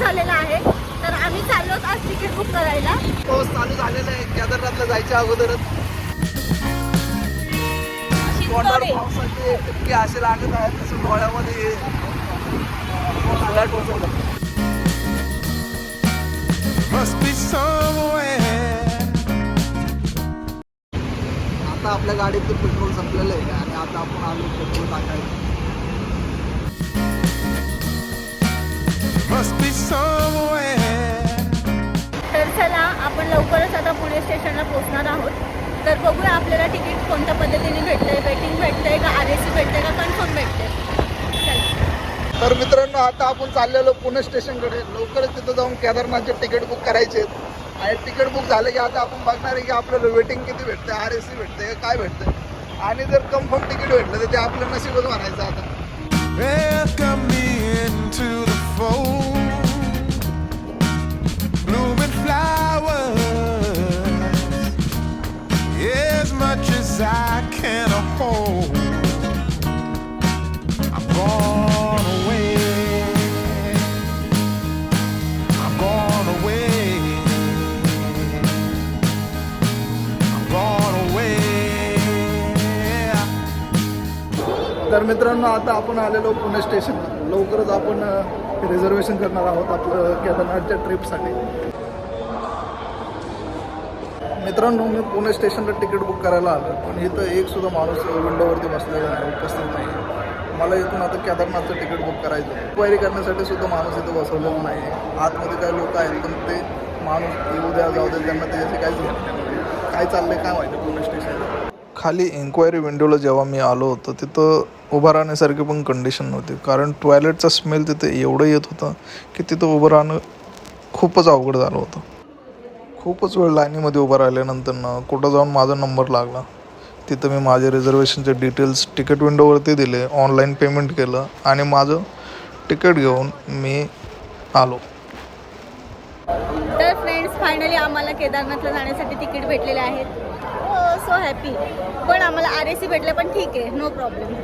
झालेला आहे, तर आम्ही चाललोत आज तिकीट बुक करायला. पाऊस चालू झालेला आहे केदारनाथला जायच्या अगोदरच. तोंडावर पावसाचे इतके असे लागत आहेत तसं डोळ्यामध्ये आता आपल्या गाडीतलं पेट्रोल संपलेलं आहे आणि आता आपण आलो पेट्रोल टाकायला. तर चला आपण लवकरच आता पुणे स्टेशनला पोहोचणार आहोत. तर बघूया आपल्याला तिकीट कोणत्या पद्धतीने भेटतंय, वेटिंग भेटतंय का RAC भेटतंय का कन्फर्म भेटतंय. चला. तर मित्रांनो आता आपण चाललेलो पुणे स्टेशनकडे. लवकरच तिथं जाऊन केदारनाथचे तिकीट बुक करायचे आणि तिकीट बुक झालं की आता आपण बघणार आहे की आपल्याला वेटिंग किती भेटते, RAC भेटते काय भेटतं. आणि जर कन्फर्म तिकीट भेटलं तर ते आपलं नशीबच म्हणायचं आता. Welcome me into the fold, blooming flowers, as much as I can hold. I'm gone away, I'm gone away, I'm gone away. तर मित्रांनो आता आपण आलेलो पुणे स्टेशन. लवकरच आपण रिझर्वेशन करणार आहोत आपलं केदारनाथच्या ट्रिपसाठी. मित्रांनो मी पुणे स्टेशनला तिकीट बुक करायला आलो, पण इथं एक सुद्धा माणूस विंडोवरती बसलेला नाही, उपस्थित नाही. मला इथून आता केदारनाथचं तिकीट बुक करायचं. क्वायरी करण्यासाठी सुद्धा माणूस इथं बसवलेला नाही. आतमध्ये काही लोक आहेत पण ते माणूस येऊ द्या जाऊ द्या त्यांना त्याच्याशी काहीच घेणं नाही. काय चाललंय काय माहिती पुणे स्टेशनला. खाली इन्क्वायरी विंडोला जेव्हा मी आलो होतो तिथं उभं राहण्यासारखी पण कंडिशन नव्हती, कारण टॉयलेटचा स्मेल तिथे एवढं येत होतं की तिथं उभं राहणं खूपच अवघड झालं होतं. खूपच वेळ लाईनीमध्ये उभं राहिल्यानंतर कुठं जाऊन माझा नंबर लागला. तिथं मी माझे रिझर्वेशनचे डिटेल्स तिकीट विंडोवरती दिले, ऑनलाईन पेमेंट केलं आणि माझं तिकीट घेऊन मी आलो. तर फ्रेंड्स फायनली आम्हाला केदारनाथला जाण्यासाठी तिकीट भेटलेले आहेत. So happy. पण आम्हाला RAC भेटले पण ठीक आहे, नो प्रॉब्लेम.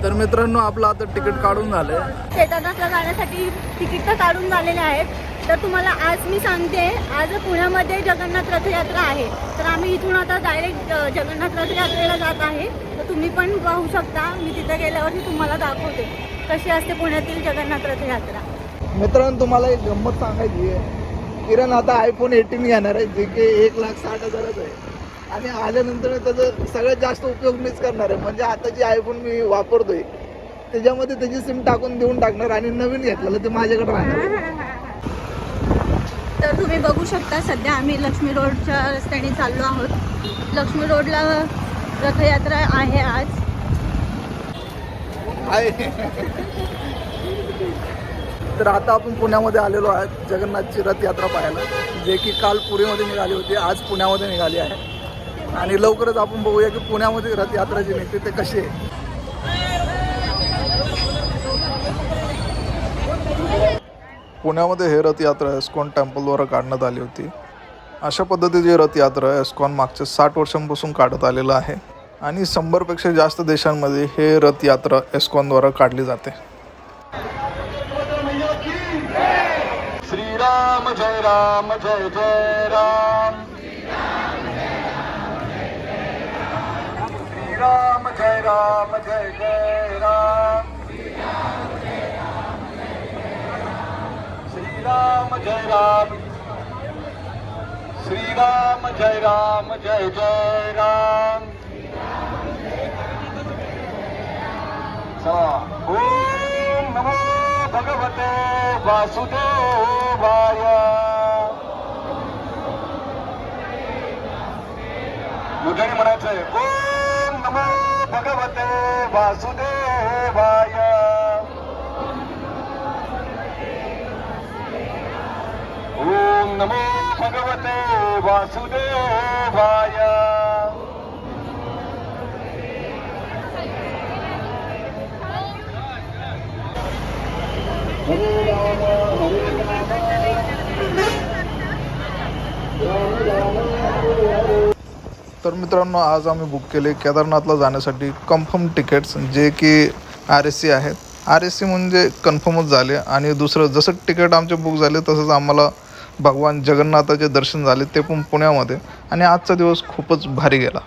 तर मित्रांनो आपलं आता तिकीट काढून झालं. केदारनाथला जाण्यासाठी तिकीट तर काढून झालेले आहेत. तर तुम्हाला आज मी सांगते, आज पुण्यामध्ये जगन्नाथ रथयात्रा आहे. तर आम्ही इथून आता डायरेक्ट जगन्नाथ रथयात्रेला जात आहे. तर तुम्ही पण पाहू शकता. मी तिथे गेल्यावरती तुम्हाला दाखवते कशी असते पुण्यातील जगन्नाथ रथयात्रा. मित्रांनो तुम्हाला एक गंमत सांगायची आहे. किरण आता iPhone 18 घेणार आहे, जे की 1,60,000 आहे. आणि आल्यानंतर त्याचा सगळ्यात जास्त उपयोग मीच करणार आहे. म्हणजे आता जे iPhone मी वापरतोय त्याच्यामध्ये त्याची सिम टाकून देऊन टाकणार आणि नवीन घेतलेलं ते माझ्याकडे राहणार. तर तुम्ही बघू शकता सध्या आम्ही लक्ष्मी रोडच्या रस्त्याने चाललो आहोत. लक्ष्मी रोडला रथयात्रा आहे आज. तर आता आपण पुण्यामध्ये आलेलो आहोत जगन्नाथची रथयात्रा पाहायला, जे की काल पुणेमध्ये निघाली होती, आज पुण्यामध्ये निघाली आहे. आणि लवकरच आपण बघूया की पुण्यामध्ये रथयात्रा जी निघते ते कशी आहे. पुण्यामध्ये हे रथयात्रा एस्कॉन टेम्पलद्वारा काढण्यात आली होती. अशा पद्धतीची रथयात्रा एस्कॉन मागच्या 60 वर्षांपासून काढत आलेलं आहे आणि 100पेक्षा जास्त देशांमध्ये हे रथयात्रा एस्कॉनद्वारा काढली जाते. श्रीराम जय राम जय जय राम, श्रीराम जय राम जय जय राम, श्रीराम जय राम, श्रीराम जय राम जय जय राम. ओम नमो भगवते वासुदेवाय. मुद्राने म्हणायचंय ओम नमो भगवते वासुदेवाय. ओम नमो भगवते वासुदेवाय. तर मित्रांनो आज आम्ही बुक केले केदारनाथला जाण्यासाठी कन्फर्म तिकीट्स, जे की RSC आहेत. RSC म्हणजे कन्फर्मच झाले आणि दुसरं जसं तिकीट आमचे बुक झाले तसंच आम्हाला भगवान जगन्नाथाचे दर्शन झाले, ते पण पुण्यामध्ये. आणि आजचा दिवस खूपच भारी गेला.